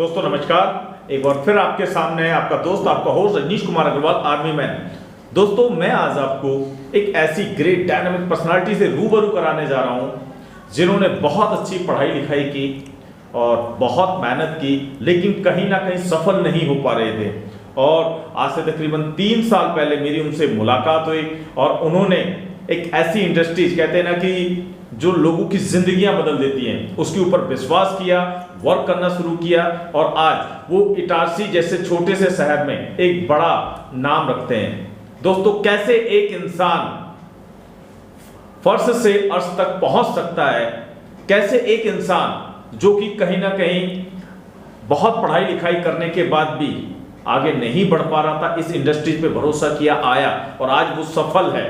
दोस्तों नमस्कार, एक बार फिर आपके सामने है आपका दोस्त आपका host Rajneesh Kumar Agarwal army man. दोस्तों मैं आज आपको एक ऐसी ग्रेट डायनामिक पर्सनालिटी से रूबरू कराने जा रहा हूं जिन्होंने बहुत अच्छी पढ़ाई लिखाई की और बहुत मेहनत की, लेकिन कहीं ना कहीं सफल नहीं हो पा रहे थे। और आज से तकरीबन 3 साल पहले मेरी उनसे मुलाकात हुई और उन्होंने एक ऐसी इंडस्ट्रीज कहते हैं ना कि जो लोगों की जिंदगियां बदल देती हैं, उसके ऊपर विश्वास किया, वर्क करना शुरू किया और आज वो इटारसी जैसे छोटे से शहर में एक बड़ा नाम रखते हैं। दोस्तों कैसे एक इंसान फर्श से अर्श तक पहुंच सकता है, कैसे एक इंसान जो कि कहीं ना कहीं बहुत पढ़ाई लिखाई करने के बाद भी आगे नहीं बढ़ पा रहा था, इस इंडस्ट्री पे भरोसा किया, आया और आज वो सफल है।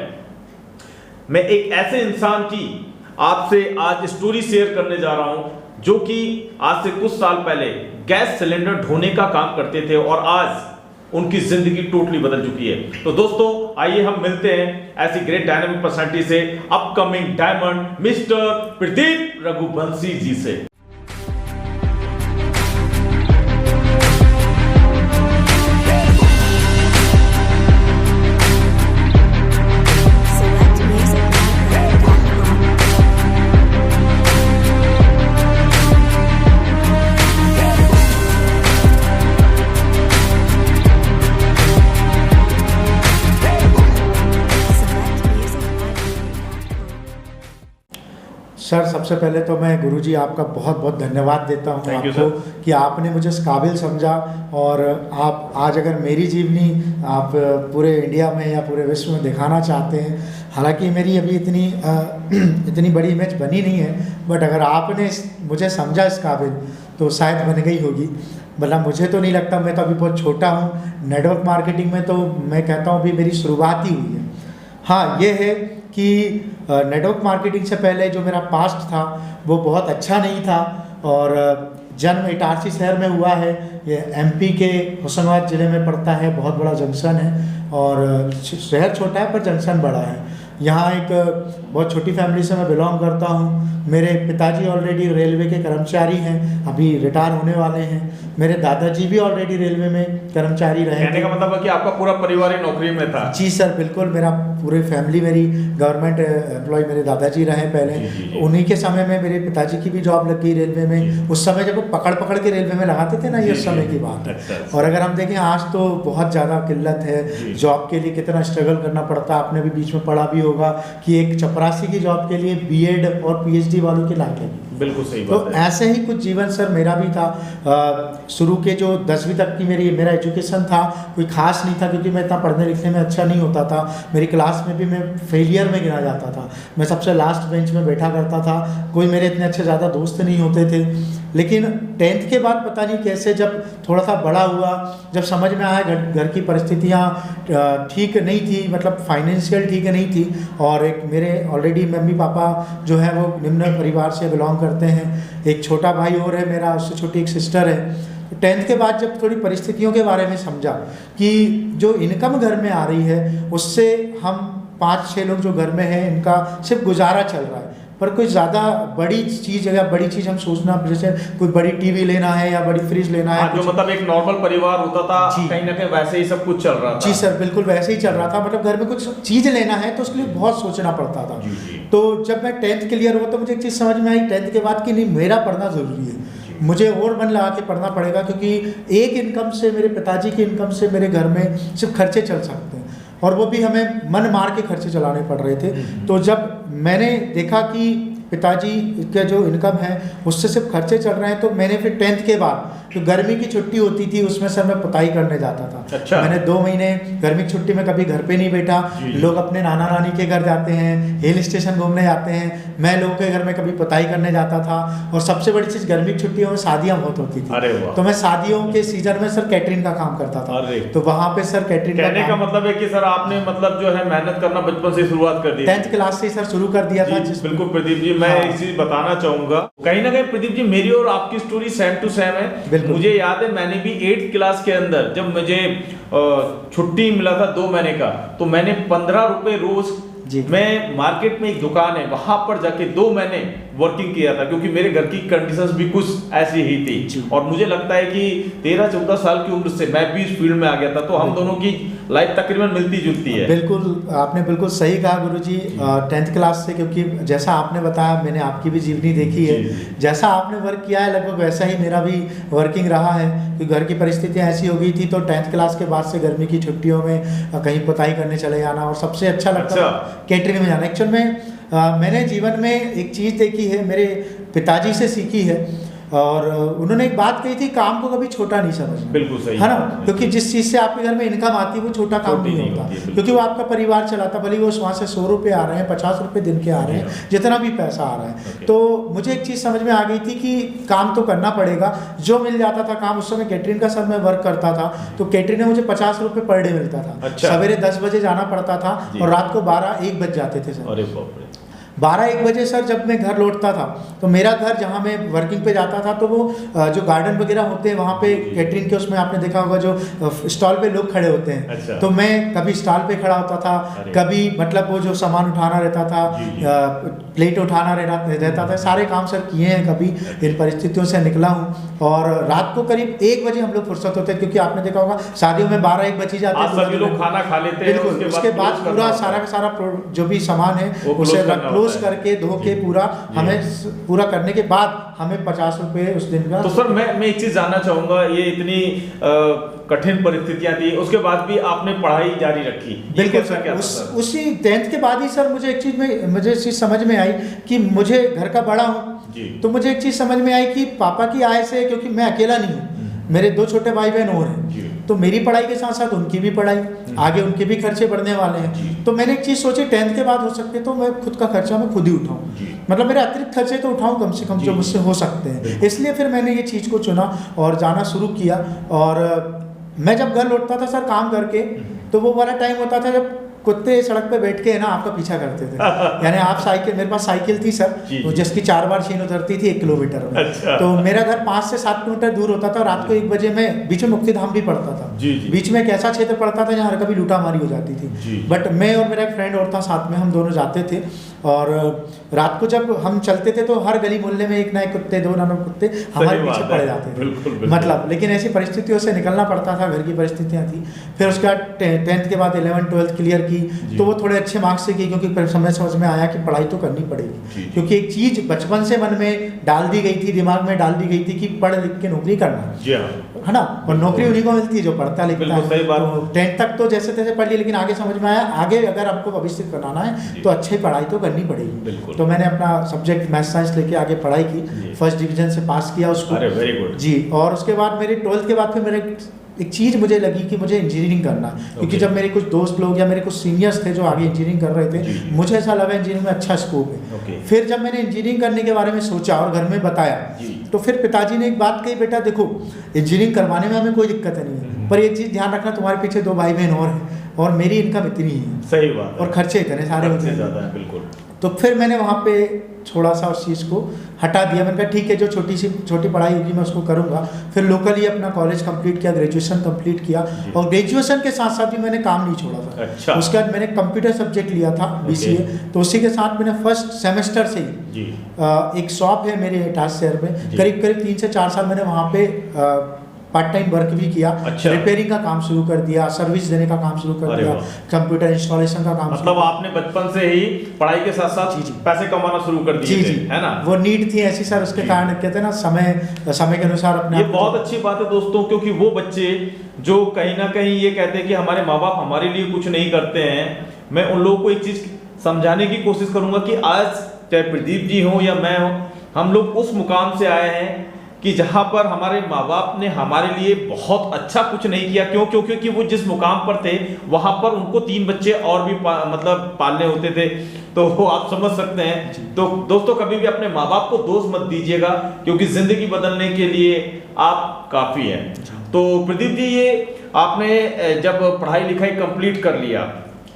मैं एक ऐसे इंसान की आपसे आज स्टोरी शेयर करने जा रहा हूं जो कि आज से कुछ साल पहले गैस सिलेंडर ढोने का काम करते थे और आज उनकी जिंदगी टोटली बदल चुकी है। तो दोस्तों आइए हम मिलते हैं ऐसी ग्रेट डायनामिक पर्सनालिटी से, upcoming diamond mister Pradeep Raghuvanshi ji से। सर सबसे पहले तो मैं गुरुजी आपका बहुत बहुत धन्यवाद देता हूँ आपको कि आपने मुझे इस काबिल समझा और आप आज अगर मेरी जीवनी आप पूरे इंडिया में या पूरे विश्व में दिखाना चाहते हैं, हालांकि मेरी अभी इतनी बड़ी इमेज बनी नहीं है, बट अगर आपने मुझे समझा इस काबिल तो शायद बन गई होगी। मतलब मुझे तो नहीं लगता, मैं तो अभी बहुत छोटा हूँ। नेटवर्क मार्केटिंग में तो मैं कहता हूँ अभी मेरी शुरुआत ही हुई है। हाँ ये है कि नेटवर्क मार्केटिंग से पहले जो मेरा पास्ट था वो बहुत अच्छा नहीं था और जन्म इटारसी शहर में हुआ है। ये एमपी के होशंगाबाद ज़िले में पड़ता है, बहुत बड़ा जंक्शन है और शहर छोटा है पर जंक्शन बड़ा है। यहाँ एक बहुत छोटी फैमिली से मैं बिलोंग करता हूँ। मेरे पिताजी ऑलरेडी रेलवे के कर्मचारी हैं, अभी रिटायर होने वाले हैं। मेरे दादाजी भी ऑलरेडी रेलवे में कर्मचारी रहे। कहने का मतलब है कि आपका पूरा परिवार ही नौकरी में था? जी सर बिल्कुल, मेरा पूरी फैमिली मेरी गवर्नमेंट एम्प्लॉय मेरे दादाजी रहे पहले। उन्हीं के समय में मेरे पिताजी की भी जॉब लग गई रेलवे में। उस समय जब वो पकड़ के रेलवे में लगाते थे ना, ये उस समय की बात है। और अगर हम देखें आज तो बहुत ज़्यादा किल्लत है जॉब के लिए, कितना स्ट्रगल करना पड़ता है। आपने भी बीच में पढ़ा भी होगा कि एक चपरासी की जॉब के लिए बीएड और पीएचडी वालों की लाइन लगी। बिल्कुल सही बात तो ऐसे ही कुछ जीवन सर मेरा भी था। शुरू के जो 10वीं तक की मेरा एजुकेशन था कोई खास नहीं था, क्योंकि मैं इतना पढ़ने लिखने में अच्छा नहीं होता था। मेरी क्लास में भी मैं फेलियर में गिना जाता था। मैं सबसे लास्ट बेंच में बैठा करता था, कोई मेरे इतने अच्छे ज़्यादा दोस्त नहीं होते थे। लेकिन 10th के बाद पता नहीं कैसे जब थोड़ा सा बड़ा हुआ, जब समझ में आया घर की परिस्थितियाँ ठीक नहीं थी, मतलब फाइनेंशियल ठीक नहीं थी। और एक मेरे ऑलरेडी मम्मी पापा जो है वो निम्न परिवार से बिलोंग करते हैं। एक छोटा भाई और है मेरा, उससे छोटी एक सिस्टर है। 10th के बाद जब थोड़ी परिस्थितियों के बारे में समझा कि जो इनकम घर में आ रही है उससे हम 5-6 लोग जो घर में हैं इनका सिर्फ गुजारा चल रहा है, पर कोई ज़्यादा बड़ी चीज़ हम सोचना, जैसे कोई बड़ी टीवी लेना है या बड़ी फ्रिज लेना है, जो मतलब एक नॉर्मल परिवार होता था कहीं ना कहीं वैसे ही सब कुछ चल रहा था। जी सर बिल्कुल वैसे ही चल रहा था। मतलब घर में कुछ चीज़ लेना है तो उसके लिए बहुत सोचना पड़ता था। तो जब मैं 10th क्लियर हुआ तो मुझे एक चीज़ समझ में आई 10th के बाद कि नहीं, मेरा पढ़ना ज़रूरी है, मुझे और मन लगा के पढ़ना पड़ेगा, क्योंकि एक इनकम से, मेरे पिताजी की इनकम से मेरे घर में सिर्फ खर्चे चल सकते हैं और वो भी हमें मन मार के खर्चे चलाने पड़ रहे थे। तो जब मैंने देखा कि पिताजी का जो इनकम है उससे सिर्फ खर्चे चल रहे हैं, तो मैंने फिर 10th के बाद जो गर्मी की छुट्टी होती थी उसमें सर मैं पुताई करने जाता था। अच्छा। मैंने 2 महीने गर्मी की छुट्टी में कभी घर पे नहीं बैठा। लोग अपने नाना नानी के घर जाते हैं, हिल स्टेशन घूमने जाते हैं, मैं लोगों के घर में कभी पुताई करने जाता था। और सबसे बड़ी चीज़ गर्मी की छुट्टियों में शादियाँ बहुत होती थी, तो मैं शादियों के सीजन में सर कैटरिंग का काम करता था। तो वहाँ पे सर कैटरिंग कहने का मतलब है कि सर आपने मतलब जो है मेहनत करना बचपन से शुरुआत कर दी? 10th क्लास से सर शुरू कर दिया था। बिल्कुल प्रदीप जी, मैं एक चीज बताना चाहूंगा, कहीं ना कहीं प्रदीप जी मेरी और आपकी स्टोरी सेम टू सेम है। मुझे याद है मैंने भी 8th क्लास के अंदर जब मुझे छुट्टी मिला था 2 महीने का, तो मैंने 15 रुपए रोज जी। मैं मार्केट में एक दुकान है वहां पर जाके 2 महीने वर्किंग किया था, क्योंकि मेरे घर की कंडीशंस भी कुछ ऐसी ही थी। और मुझे लगता है कि 13-14 साल की उम्र से मैं भी इस फील्ड में आ गया था, तो हम दोनों की लाइफ तकरीबन मिलती जुलती है। बिल्कुल, आपने बिल्कुल सही कहा गुरुजी। 10th क्लास से, क्योंकि जैसा आपने बताया मैंने आपकी भी जीवनी देखी है, जैसा आपने वर्क किया है लगभग वैसा ही मेरा भी वर्किंग रहा है। कि घर की परिस्थितियाँ ऐसी हो गई थी, तो 10th क्लास के बाद से गर्मी की छुट्टियों में कहीं पुताई करने चले जाना, और सबसे अच्छा लगता था कैटरिंग में जाना। एक्चुअल में मैंने जीवन में एक चीज़ देखी है, मेरे पिताजी से सीखी है, और उन्होंने एक बात कही थी, काम को कभी छोटा नहीं समझना। बिल्कुल सही है ना, क्योंकि जिस चीज़ से आपके घर में इनकम आती है वो छोटा काम नहीं होता, क्योंकि वो आपका परिवार चलाता, भले वो वहाँ से 100 रुपये आ रहे हैं, 50 रुपये दिन के आ रहे हैं, जितना भी पैसा आ रहा है। तो मुझे एक चीज़ समझ में आ गई थी कि काम तो करना पड़ेगा। जो मिल जाता था काम, उस समय कैटरिंग का सर मैं वर्क करता था, तो कैटरिंग में मुझे 50 रुपये पर डे मिलता था। सवेरे 10 बजे जाना पड़ता था और रात को 12-1 बज जाते थे सर। अरे बाप रे। 12-1 बजे सर जब मैं घर लौटता था, तो मेरा घर जहाँ मैं वर्किंग पे जाता था, तो वो जो गार्डन वगैरह होते हैं वहाँ पे कैटरिंग के, उसमें आपने देखा होगा जो स्टॉल पे लोग खड़े होते हैं। अच्छा। तो मैं कभी स्टॉल पे खड़ा होता था, कभी मतलब वो जो सामान उठाना रहता था, प्लेट उठाना रहता था, सारे काम सर किए हैं, कभी इन परिस्थितियों से निकला हूँ। और रात को करीब 1 बजे हम लोग फुर्सत होते हैं, क्योंकि आपने देखा होगा शादियों में 12-1 बज ही जाते हैं, सभी लोग खाना खा लेते हैं। बिल्कुल, उसके बाद पूरा सारा का सारा जो भी सामान है उसे क्लोज करके धो के पूरा हमें पूरा करने के बाद हमें 50 रुपये उस दिन का। तो सर मैं एक चीज जानना चाहूंगा, ये इतनी कठिन परिस्थितियां थी, उसके बाद भी आपने पढ़ाई जारी रखी? बिल्कुल सर, उसी 10th के बाद ही सर मुझे एक चीज समझ में आई कि मुझे घर का बड़ा हूँ, तो मुझे एक चीज समझ में आई कि पापा की आय से, क्योंकि मैं अकेला नहीं हूँ, मेरे 2 छोटे भाई बहन और हैं, तो मेरी पढ़ाई के साथ साथ उनकी भी पढ़ाई, आगे उनके भी खर्चे बढ़ने वाले हैं। तो मैंने एक चीज़ सोची, 10th के बाद हो सकते तो मैं खुद का खर्चा मैं खुद ही उठाऊं, मतलब मेरे अतिरिक्त खर्चे तो उठाऊं कम से कम जो मुझसे हो सकते हैं। इसलिए फिर मैंने ये चीज़ को चुना और जाना शुरू किया। और मैं जब घर लौटता था सर काम करके, तो वो वाला टाइम होता था जब कुत्ते सड़क पे बैठ के ना आपका पीछा करते थे। यानी आप साइकिल, मेरे पास साइकिल थी सर, जिसकी 4 बार चेन उतरती थी 1 किलोमीटर में। अच्छा। तो मेरा घर 5 से 7 किलोमीटर दूर होता था। रात को 1 बजे में बीच में मुक्तिधाम भी पड़ता था। बीच में एक ऐसा क्षेत्र पड़ता था जहाँ कभी लूटामारी हो जाती थी। बट मैं और मेरा एक फ्रेंड और था साथ में, हम दोनों जाते थे। और रात को जब हम चलते थे तो हर गली मोहल्ले में एक ना एक कुत्ते, 2 ना 2 कुत्ते हमारे पीछे पड़ जाते थे। मतलब लेकिन ऐसी परिस्थितियों से निकलना पड़ता था, घर की परिस्थितियाँ थी। फिर उसके बाद 10th के बाद 11th-12th क्लियर की, तो वो थोड़े अच्छे मार्क्स से की, क्योंकि समझ में आया कि पढ़ाई तो करनी पड़ेगी। क्योंकि एक चीज़ बचपन से मन में डाल दी गई थी, दिमाग में डाल दी गई थी कि पढ़ लिख के नौकरी करना है ना, और नौकरी उन्हीं को मिलती है जो पढ़ता लिखता है। तो 10th तक तो जैसे तैसे पढ़ ली, लेकिन आगे समझ में आया आगे अगर आपको भविष्य बनाना है तो अच्छी पढ़ाई तो करनी पड़ेगी। तो मैंने अपना सब्जेक्ट मैथ साइंस लेके आगे पढ़ाई की, 1st डिवीजन से पास किया उसको। अरे वेरी गुड जी। और उसके बाद मेरी 12th के बाद फिर मेरे एक चीज़ मुझे लगी कि मुझे इंजीनियरिंग करना है, क्योंकि जब मेरे कुछ दोस्त लोग या मेरे कुछ सीनियर्स थे जो आगे इंजीनियरिंग कर रहे थे, मुझे ऐसा लगा इंजीनियरिंग में अच्छा स्कोप है। फिर जब मैंने इंजीनियरिंग करने के बारे में सोचा और घर में बताया, तो फिर पिताजी ने एक बात कही, बेटा देखो इंजीनियरिंग करवाने में हमें कोई दिक्कत नहीं है, पर एक चीज़ ध्यान रखना, तुम्हारे पीछे 2 भाई बहन और हैं और मेरी इनकम इतनी ही है। सही बात। और खर्चे इतने सारे होते हैं। बिल्कुल। तो फिर मैंने वहाँ पे थोड़ा सा उस चीज़ को हटा दिया। मैंने कहा ठीक है, जो छोटी पढ़ाई होगी मैं उसको करूँगा। फिर लोकली अपना कॉलेज कंप्लीट किया, ग्रेजुएशन कंप्लीट किया, और ग्रेजुएशन के साथ साथ भी मैंने काम नहीं छोड़ा था। अच्छा। उसके बाद मैंने कंप्यूटर सब्जेक्ट लिया था, BCA, तो उसी के साथ मैंने फर्स्ट सेमेस्टर से ही एक शॉप है मेरे इटास शहर में, करीब 3 से 4 साल मैंने वहाँ पे पार्ट टाइम वर्क भी किया। अच्छा। रिपेयरिंग का काम शुरू कर दिया, सर्विस देने का काम शुरू कर दिया, कंप्यूटर इंस्टॉलेशन का काम। मतलब आपने बचपन से ही पढ़ाई के साथ साथ पैसे कमाना शुरू कर दिए थे, है ना? वो नीड थी ऐसी सर, उसके कारण कहते हैं ना समय के अनुसार अपने। ये बहुत अच्छी बात है दोस्तों, क्योंकि वो बच्चे जो कहीं ना कहीं ये कहते हैं कि हमारे माँ बाप हमारे लिए कुछ नहीं करते हैं, मैं उन लोगों को एक चीज समझाने की कोशिश करूंगा कि आज चाहे प्रदीप जी हो या मैं हूं, हम लोग उस मुकाम से आए हैं कि जहां पर हमारे माँ बाप ने हमारे लिए बहुत अच्छा कुछ नहीं किया। क्यों? क्योंकि वो जिस मुकाम पर थे वहां पर उनको 3 बच्चे और भी मतलब पालने होते थे, तो आप समझ सकते हैं। तो दोस्तों कभी भी अपने माँ बाप को दोष मत दीजिएगा, क्योंकि जिंदगी बदलने के लिए आप काफी हैं। तो प्रदीप जी, ये आपने जब पढ़ाई लिखाई कंप्लीट कर लिया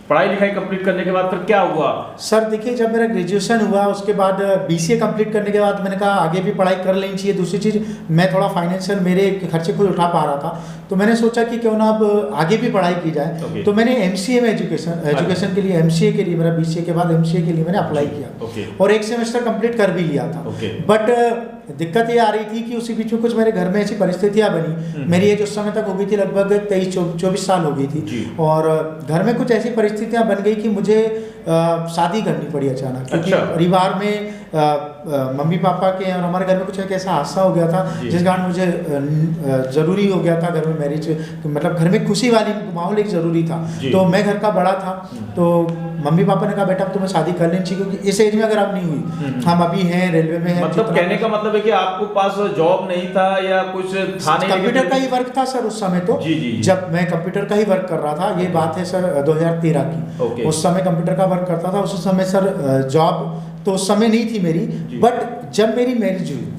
पढ़ाई लिखाई कंप्लीट करने के बाद फिर क्या हुआ? सर देखिए, जब मेरा ग्रेजुएशन हुआ उसके बाद बीसीए कंप्लीट करने के बाद मैंने कहा आगे भी पढ़ाई कर लेनी चाहिए। दूसरी चीज़, मैं थोड़ा फाइनेंशियल मेरे खर्चे खुद उठा पा रहा था, तो मैंने सोचा कि क्यों ना अब आगे भी पढ़ाई की जाए। तो मैंने एमसीए में एजुकेशन के लिए, एमसीए के लिए, मेरा बीसीए के बाद एमसीए के लिए मैंने अप्लाई किया और एक सेमेस्टर कंप्लीट कर भी लिया था। बट दिक्कत ये आ रही थी कि उसी बीच में कुछ मेरे घर में ऐसी परिस्थितियां बनी। मेरी एज उस समय तक हो गई थी लगभग 23-24 साल हो गई थी, और घर में कुछ ऐसी परिस्थितियां बन गई कि मुझे शादी करनी पड़ी अचानक, क्योंकि परिवार में मम्मी पापा के और हमारे घर में कुछ एक ऐसा हादसा हो गया था जिस कारण मुझे ज़रूरी हो गया था घर में मैरिज, मतलब घर में खुशी वाली माहौल एक ज़रूरी था। तो मैं घर का बड़ा था, तो मम्मी पापा ने कहा बेटा अब तुम्हें शादी कर लेनी चाहिए, क्योंकि इस एज में अगर अब नहीं हुई, हम अभी हैं रेलवे में हैं। मतलब कहने का मतलब है कि आपको पास जॉब नहीं था या कुछ था नहीं? कंप्यूटर का ही वर्क था सर उस समय। तो जब मैं कंप्यूटर का ही वर्क कर रहा था, ये बात है सर 2013 की, उस समय कंप्यूटर का वर्क करता था। उस समय सर जॉब तो उस समय नहीं थी मेरी, बट जब मेरी मैरिज हुई,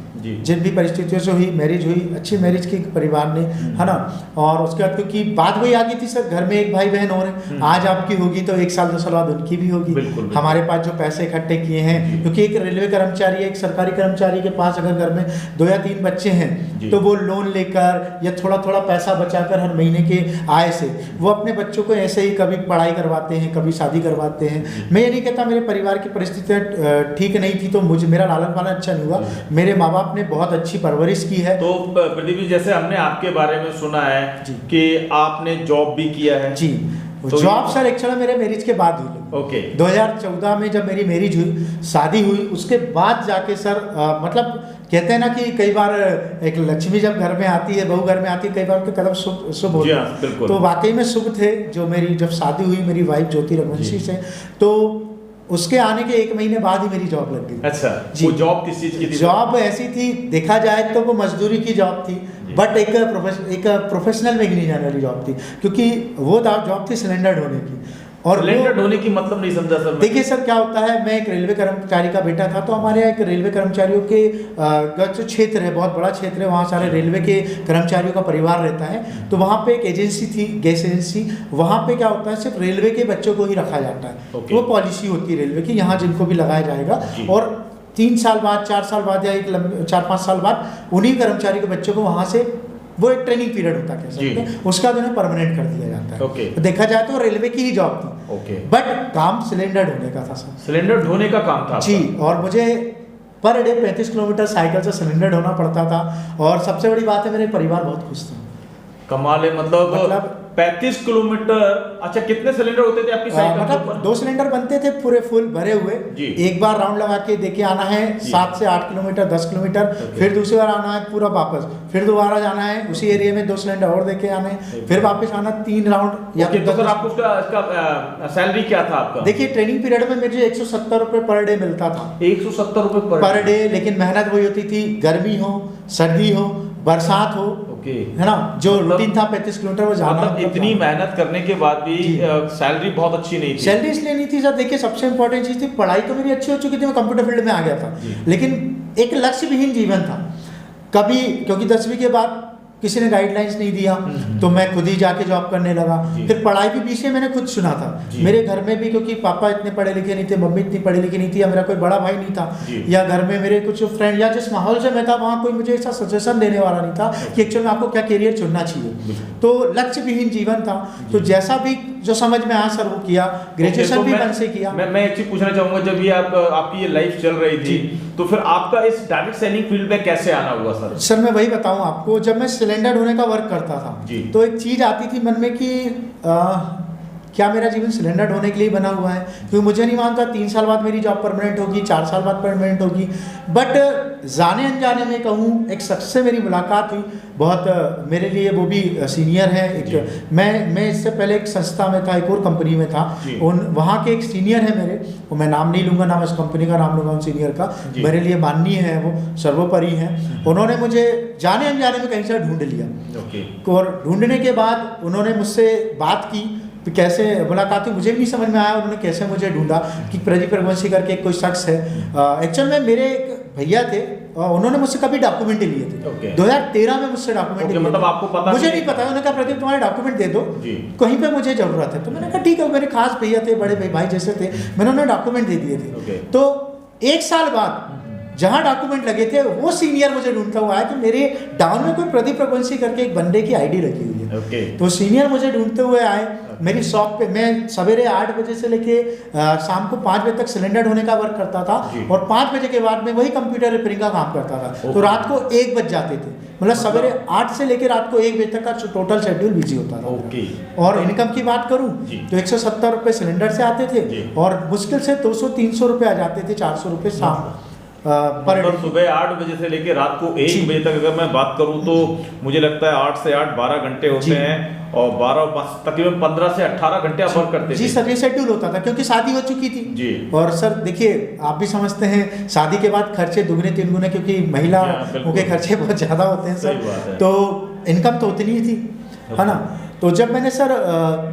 जिन भी परिस्थितियों से हुई मैरिज हुई, अच्छी मैरिज की परिवार ने, है ना। और उसके बाद क्योंकि बात वही आ गई थी सर, घर में एक भाई बहन और हैं, आज आपकी होगी तो 1 साल 2 साल बाद उनकी भी होगी। हमारे पास जो पैसे इकट्ठे किए हैं, क्योंकि एक रेलवे कर्मचारी, एक सरकारी कर्मचारी के पास अगर घर में 2 या 3 बच्चे हैं, तो वो लोन लेकर या थोड़ा थोड़ा पैसा बचाकर हर महीने के आय से वो अपने बच्चों को ऐसे ही कभी पढ़ाई करवाते हैं, कभी शादी करवाते हैं। मैं ये नहीं कहता मेरे परिवार की परिस्थितियाँ ठीक नहीं थी, तो मुझे मेरा लालन पालन अच्छा नहीं हुआ। मेरे माँ बाप ने बहुत अच्छी परवरिश की है। तो प्रदीप जी, जैसे हमने आपके बारे में सुना है कि आपने जॉब भी किया है। जी, तो जॉब सर एक्चुअली मेरे मैरिज के बाद हुई। 2014 में जब मेरी मैरिज हुई, शादी हुई, उसके बाद जाके सर मतलब कहते हैं ना कि कई बार एक लक्ष्मी जब घर में आती है, बहू घर में आती है, कई बार उसके कदम शुभ होते हैं। तो वाकई में शुभ थे। जो मेरी जब शादी हुई मेरी वाइफ ज्योति रघुवंशी से, तो उसके आने के 1 महीने बाद ही मेरी जॉब लग गई। अच्छा, वो जॉब किस चीज की थी? जॉब ऐसी थी, देखा जाए तो वो मजदूरी की जॉब थी, बट एक प्रोफेशनल में गिनी जाने वाली जॉब थी, क्योंकि वो जॉब थी सिलेंडर ढोने की। और सिलेंडर ढोने की मतलब नहीं समझा सर। देखिए सर क्या होता है, मैं एक रेलवे कर्मचारी का बेटा था, तो हमारे यहाँ एक रेलवे कर्मचारियों के जो क्षेत्र है, बहुत बड़ा क्षेत्र है, वहाँ सारे रेलवे के कर्मचारियों का परिवार रहता है। तो वहाँ पे एक एजेंसी थी, गैस एजेंसी। वहाँ पे क्या होता है, सिर्फ रेलवे के बच्चों को ही रखा जाता है। वो पॉलिसी होती है रेलवे की, यहाँ जिनको भी लगाया जाएगा, और 3 साल बाद, 4 साल बाद या 4-5 साल बाद उन्हीं कर्मचारी के बच्चों को वहाँ से, वो एक ट्रेनिंग पीरियड होता है, सकते हैं, उसका उन्हें परमानेंट कर दिया जाता है। तो देखा जाए तो रेलवे की ही जॉब थी, बट काम सिलेंडर ढोने का था सर। सिलेंडर ढोने का काम था जी, और मुझे पर डे 35 किलोमीटर साइकिल से सिलेंडर ढोना पड़ता था। और सबसे बड़ी बात है, मेरे परिवार बहुत खुश थे। कमाल है। मतलब 35 किलोमीटर। अच्छा, कितने सिलेंडर होते थे आपकी साइकिल? मतलब 2 सिलेंडर बनते थे पूरे फुल भरे हुए। एक बार राउंड लगा के देके आना है 7 से 8 किलोमीटर, 10 किलोमीटर, फिर दूसरी बार आना है पूरा वापस, फिर दोबारा जाना है उसी एरिया में 2 सिलेंडर और देके आने हैं, फिर वापस आना 3 राउंड। या तो फिर आपको उसका सैलरी क्या था आपका? देखिए, ट्रेनिंग पीरियड में मुझे 170 रुपये पर डे मिलता था। 170 रुपये पर डे, लेकिन मेहनत वही होती थी, गर्मी हो, सर्दी हो, बरसात हो, है ना। जो रूटीन था 35 किलोमीटर वो जाना। मतलब इतनी मेहनत करने के बाद भी सैलरी बहुत अच्छी नहीं थी। सैलरी इसलिए नहीं थी सर, देखिए सबसे इंपॉर्टेंट चीज़ थी, पढ़ाई तो मेरी अच्छी हो चुकी थी, मैं कंप्यूटर फील्ड में आ गया था, लेकिन एक लक्ष्य विहीन जीवन था। कभी, क्योंकि 10वीं के बाद किसी ने गाइडलाइंस नहीं दिया, तो मैं खुद ही जाके जॉब करने लगा। फिर पढ़ाई भी बीच में मैंने खुद चुना था। मेरे घर में भी, क्योंकि पापा इतने पढ़े लिखे नहीं थे, मम्मी इतनी पढ़ी लिखी नहीं थी, या मेरा कोई बड़ा भाई नहीं था, या घर में मेरे कुछ फ्रेंड, या जिस माहौल से मैं था वहाँ कोई मुझे ऐसा सजेशन देने वाला नहीं था कि एक्चुअली में आपको क्या करियर चुनना चाहिए। तो लक्ष्य विहीन जीवन था। तो जैसा भी जो समझ में आया सर वो किया। ग्रेजुएशन भी मन से किया। मैं एक चीज पूछना चाहूंगा, जब ये आपकी ये लाइफ चल रही थी, तो फिर आपका इस डायरेक्ट सेलिंग फील्ड में कैसे आना हुआ सर? सर मैं वही बताऊं आपको, जब मैं सिलेंडर ढोने का वर्क करता था, तो एक चीज़ आती थी मन में कि क्या मेरा जीवन सिलेंडर ढोने के लिए बना हुआ है? क्योंकि मुझे नहीं मानता 3 साल बाद मेरी जॉब परमानेंट होगी, 4 साल बाद परमानेंट होगी। बट जाने अनजाने में कहूँ, एक शख्स से मेरी मुलाकात हुई, बहुत मेरे लिए वो भी सीनियर है। एक मैं इससे पहले एक संस्था में था, एक और कंपनी में था, वहाँ के एक सीनियर है मेरे, वो मैं नाम नहीं लूँगा, नाम इस कंपनी का नाम लूँगा उन सीनियर का, मेरे लिए माननीय है, वो सर्वोपरि हैं। उन्होंने मुझे जाने अनजाने में कहीं से ढूंढ लिया, और ढूंढने के बाद उन्होंने मुझसे बात की, तो कैसे मुलाकात हुई मुझे भी नहीं समझ में आया उन्होंने कैसे मुझे ढूंढा कि प्रदीप रघुवंशी करके कोई शख्स है। एक्चुअल में मेरे एक भैया थे, उन्होंने मुझसे कभी डॉक्यूमेंट लिए थे। 2013 में मुझसे डॉक्यूमेंट लिए, मतलब आपको पता मुझे नहीं पता। उन्होंने कहा प्रदीप तुम्हारे डॉक्यूमेंट दे दो, कहीं पे मुझे जरूरत है। तो मैंने कहा ठीक है, मेरे खास भैया थे, बड़े भाई जैसे थे, मैंने उन्हें डॉक्यूमेंट दे दिए थे। तो 1 साल बाद जहां डॉक्यूमेंट लगे थे वो सीनियर मुझे ढूंढता हुआ आया कि मेरे डाउन में कोई प्रदीप रघुवंशी करके एक बंदे की आईडी रखी हुई है। तो सीनियर मुझे ढूंढते हुए आए मेरी शॉप पे। मैं सवेरे 8 बजे से लेके शाम को 5 बजे तक सिलेंडर ढोने का वर्क करता था, और 5 बजे के बाद में वही कंप्यूटर रिपेयरिंग का काम करता था। तो रात को 1 बज जाते थे, मतलब सवेरे 8 से लेकर रात को 1 बजे तक का टोटल शेड्यूल बिजी होता था। और इनकम की बात करूं तो 170 रुपये सिलेंडर से आते थे, और मुश्किल से 200-300 रुपये आ जाते थे, 400 रुपये शाम पर। सुबह 8 बजे से लेकर रात को 1 बजे तक अगर मैं बात करूं तो मुझे लगता है 8 से 8 12 घंटे होते हैं, और 12 तकरीबन 15 से 18 घंटे आप वर्क करते थे। जी सर, ये शेड्यूल होता था क्योंकि शादी हो चुकी थी जी। और सर देखिए, आप भी समझते हैं शादी के बाद खर्चे दुगने तीन गुने, क्योंकि महिला के खर्चे बहुत ज्यादा होते हैं सर। तो इनकम तो उतनी ही थी, है ना। तो जब मैंने सर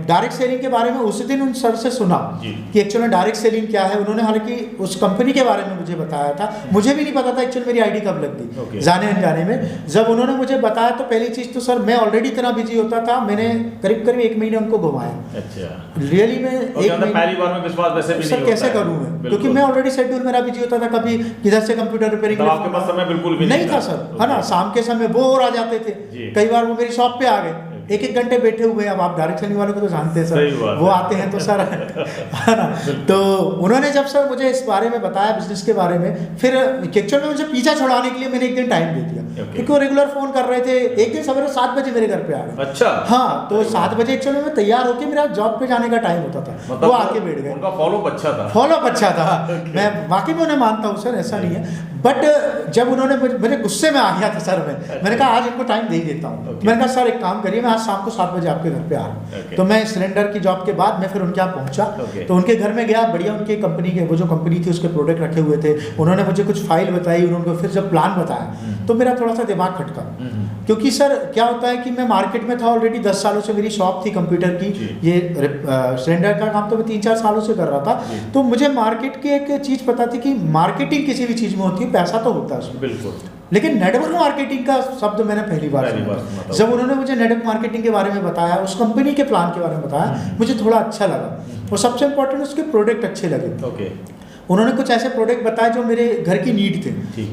डायरेक्ट सेलिंग के बारे में उस दिन उन सर से सुना कि एक्चुअली डायरेक्ट सेलिंग क्या है, उन्होंने हालांकि उस कंपनी के बारे में मुझे बताया था, मुझे भी नहीं पता था एक्चुअली मेरी आईडी कब लग गई जाने अनजाने में। जब उन्होंने मुझे बताया तो पहली चीज तो सर मैं ऑलरेडी इतना बिजी होता था, मैंने करीब 1 महीने उनको घुमाया। अच्छा, रियली में पहली बार में विश्वास वैसे भी सर कैसे करूँ मैं, क्योंकि मैं ऑलरेडी शेड्यूल मेरा बिजी होता था। कभी किधर से कंप्यूटर रिपेयरिंग, आपके पास समय बिल्कुल भी नहीं था सर, है ना। शाम के समय बोर आ जाते थे, कई बार वो मेरी शॉप पे आ गए, 1-1 घंटे बैठे हुए। अब आप डायरेक्ट सेलिंग वालों को तो जानते हैं सर, वो आते हैं तो सर है ना। तो उन्होंने जब सर मुझे इस बारे में बताया, बिजनेस के बारे में, फिर एक्चुअल में मुझे पीछा छुड़ाने के लिए मैंने एक दिन टाइम दे दिया, क्योंकि वो रेगुलर फोन कर रहे थे। एक दिन सवेरे 7 बजे मेरे घर पे आ गए। अच्छा, हाँ, तो 7 बजे एक्चुअली मैं तैयार होकर मेरा जॉब पे जाने का टाइम होता था, वो आके बैठ गए। उनका फॉलोअप अच्छा था, फॉलोअप अच्छा था। मैं वाकई में उन्हें मानता हूँ सर, ऐसा नहीं है। बट जब उन्होंने मुझे गुस्से में आ गया था सर, मैंने कहा आज इनको टाइम दे ही देता हूँ। मैंने कहा सर एक काम करिए, मैं आज शाम को 7 बजे आपके घर पे आ रहा हूँ। तो मैं सिलेंडर की जॉब के बाद मैं फिर उनके यहाँ पहुंचा। तो उनके घर में गया, बढ़िया उनकी कंपनी के वो जो कंपनी थी उसके प्रोडक्ट रखे हुए थे। उन्होंने मुझे कुछ फाइल बताई, उन्होंने फिर जब प्लान बताया तो मेरा थोड़ा सा दिमाग खटका, क्योंकि सर क्या होता है कि मैं मार्केट में था ऑलरेडी, 10 सालों से मेरी शॉप थी कंप्यूटर की। ये सिलेंडर का काम तो मैं 3-4 सालों से कर रहा था। तो मुझे मार्केट की एक चीज पता थी कि मार्केटिंग किसी भी चीज में होती है, पैसा तो होता है उसमें, बिल्कुल, लेकिन नेटवर्क मार्केटिंग का शब्द मैंने पहली बार सुना। जब उन्होंने मुझे नेटवर्क मार्केटिंग के बारे में बताया, उस कंपनी के प्लान के बारे में बताया, मुझे थोड़ा अच्छा लगा। और सबसे इम्पोर्टेंट उसके प्रोडक्ट अच्छे लगे। उन्होंने कुछ ऐसे प्रोडक्ट बताए जो मेरे घर की नीड थे।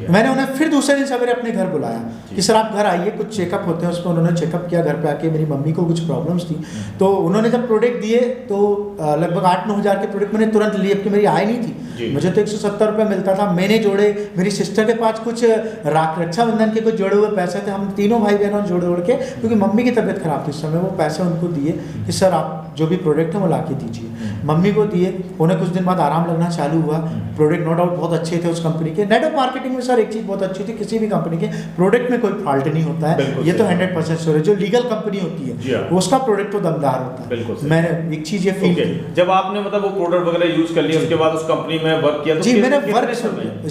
मैंने उन्हें फिर दूसरे दिन सवेरे अपने घर बुलाया कि सर आप घर आइए, कुछ चेकअप होते हैं। उसमें उन्होंने चेकअप किया घर पे आके, मेरी मम्मी को कुछ प्रॉब्लम्स थी। तो उन्होंने जब प्रोडक्ट दिए तो लगभग 8-9 हज़ार के प्रोडक्ट मैंने तुरंत लिए, क्योंकि मेरी आय नहीं थी। मुझे तो 170 रुपये मिलता था, मैंने जोड़े। मेरी सिस्टर के पास कुछ रक्षाबंधन के कुछ जोड़े हुए पैसे थे, हम तीनों भाई बहनों जोड़ के, क्योंकि मम्मी की तबीयत खराब थी उस समय, वो पैसे उनको दिए कि सर आप जो भी प्रोडक्ट है वो ला के दीजिए। मम्मी को दिए, उन्हें कुछ दिन बाद आराम लगना चालू हुआ। प्रोडक्ट नो डाउट बहुत अच्छे थे उस कंपनी के। नेटवर्क मार्केटिंग में सर एक चीज़ बहुत अच्छी थी, किसी भी कंपनी के प्रोडक्ट में कोई फॉल्ट नहीं होता है, ये तो 100% श्योर है। जो लीगल कंपनी होती है उसका प्रोडक्ट तो दमदार होता है। मैंने एक चीज़ ये फील की। जब आपने मतलब वो प्रोडक्ट वगैरह यूज कर लिया, उसके बाद उस कंपनी में वर्क किया, तो जी मैंने वर्क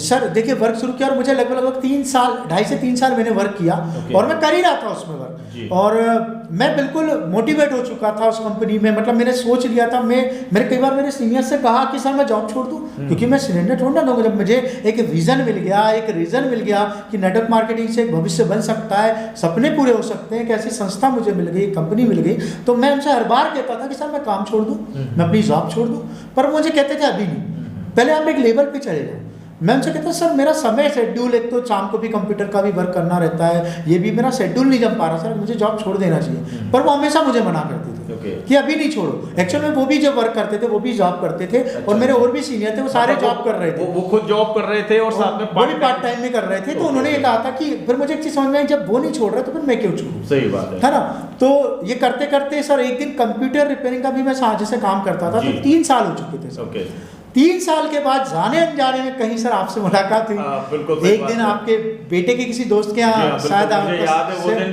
सर देखिए वर्क शुरू किया, और मुझे लगभग 3 साल 2.5 से 3 साल मैंने वर्क किया, और मैं कर ही रहा था उसमें वर्क। और मैं बिल्कुल मोटिवेट हो चुका था उस कंपनी में। मतलब मैंने सोच लिया था, मैंने कई बार मेरे सीनियर से कहा कि सर मैं जॉब छोड़ दूं, क्योंकि मैं सिलेंडर छोड़ना दूंगा। जब मुझे एक विजन मिल गया, एक रीजन मिल गया कि नेटवर्क मार्केटिंग से एक भविष्य बन सकता है, सपने पूरे हो सकते हैं, एक ऐसी संस्था मुझे मिल गई, कंपनी मिल गई, तो मैं उनसे हर बार कहता था कि सर मैं काम छोड़ दूं, मैं अपनी जॉब छोड़ दूं। पर मुझे कहते थे अभी नहीं, पहले आप एक लेवल पे चले जाओ। मैं उनसे कहता सर मेरा समय शेड्यूल, एक तो शाम को भी कंप्यूटर का भी वर्क करना रहता है, ये भी मेरा शेड्यूल नहीं जम पा रहा सर, मुझे जॉब छोड़ देना चाहिए। पर वो हमेशा मुझे मना करते थे कि अभी नहीं छोड़ो। एक्चुअली में वो भी जो वर्क करते थे वो भी जॉब करते थे, और मेरे और भी सीनियर थे, वो सारे जॉब कर रहे थे। वो खुद जॉब कर रहे थे और साथ में वो भी पार्ट टाइम में कर रहे थे। तो उन्होंने ये कहा था कि फिर मुझे एक चीज समझ में आई, जब वो नहीं छोड़ रहे तो फिर मैं क्यों छोड़ूं। सही बात है ना। तो ये करते करते सर एक दिन कंप्यूटर रिपेयरिंग का भी मैं साझे से काम करता था, तो 3 साल हो चुके थे सर। 3 साल के बाद जाने अनजाने में कहीं सर आपसे मुलाकात हुई। एक दिन आपके बेटे के किसी दोस्त के यहाँ, शायद मुझे याद है वो दिन